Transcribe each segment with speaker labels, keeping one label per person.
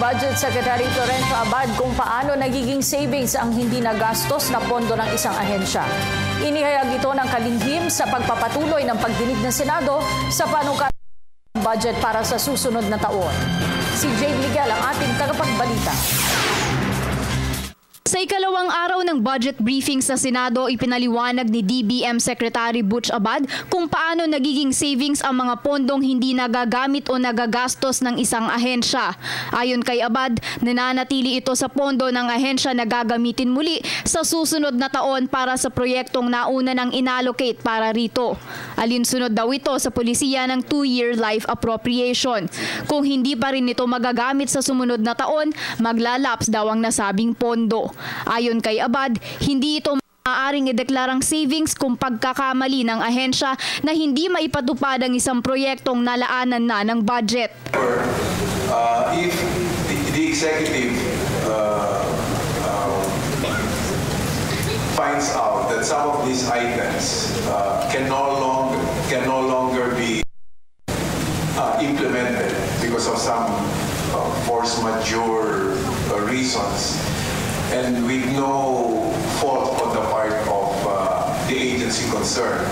Speaker 1: Budget Secretary Florencio Abad kung paano nagiging savings ang hindi nagastos na pondo ng isang ahensya. Inihayag ito ng kalinghim sa pagpapatuloy ng pagdinig ng Senado sa panukala ng budget para sa susunod na taon. Si Jade Miguel ang ating tagapagbalita.
Speaker 2: Sa ikalawang araw ng budget briefing sa Senado, ipinaliwanag ni DBM Secretary Butch Abad kung paano nagiging savings ang mga pondong hindi nagagamit o nagagastos ng isang ahensya. Ayon kay Abad, nananatili ito sa pondo ng ahensya na gagamitin muli sa susunod na taon para sa proyektong nauna ng inallocate para rito. Alinsunod daw ito sa polisiya ng 2-year life appropriation. Kung hindi pa rin ito magagamit sa sumunod na taon, maglalaps daw ang nasabing pondo. Ayon kay Abad, hindi ito maaaring ideklarang savings kung pagkakamali ng ahensya na hindi maipatupad ang isang proyektong nalaanan na ng budget.
Speaker 3: If the executive finds out that some of these items can no longer be implemented because of some force majeure reasons, and with no fault on the part of the agency concerned,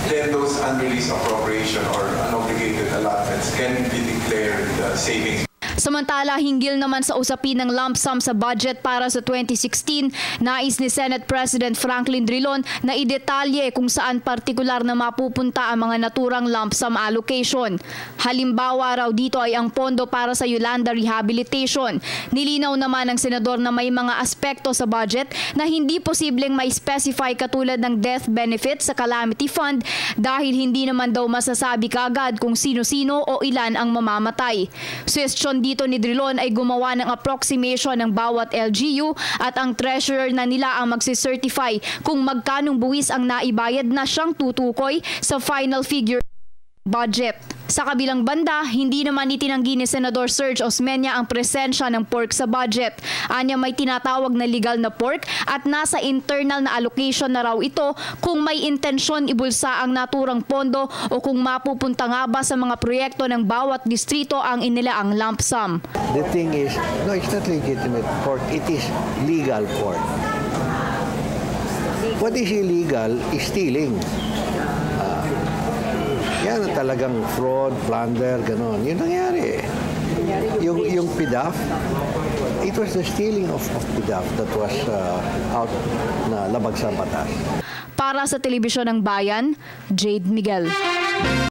Speaker 3: then those unreleased appropriation or unobligated allotments can be declared savings.
Speaker 2: Samantala, hinggil naman sa usapin ng lump sum sa budget para sa 2016, nais ni Senate President Franklin Drilon na idetalye kung saan partikular na mapupunta ang mga naturang lump sum allocation. Halimbawa raw dito ay ang pondo para sa Yolanda Rehabilitation. Nilinaw naman ng senador na may mga aspekto sa budget na hindi posibleng ma-specify katulad ng death benefit sa Calamity Fund dahil hindi naman daw masasabi kaagad kung sino-sino o ilan ang mamamatay. Suwestyon dito ni Drilon ay gumawa ng approximation ng bawat LGU at ang treasurer na nila ang magsicertify kung magkanong buwis ang naibayad na siyang tutukoy sa final figure budget. Sa kabilang banda, hindi naman itinanggi ni Senador Serge Osmeña ang presensya ng pork sa budget. Anya may tinatawag na legal na pork at nasa internal na allocation na raw ito kung may intensyon ibulsa ang naturang pondo o kung mapupunta nga ba sa mga proyekto ng bawat distrito ang inilaang lump sum.
Speaker 4: The thing is, no, it's not legitimate pork, it is legal pork. What is illegal is stealing. Yan talagang fraud, plunder, gano'n. Yun nangyari. Yung PDAF, it was the stealing of PDAF that was out na labag sa batas.
Speaker 2: Para sa Telebisyon ng Bayan, Jade Miguel.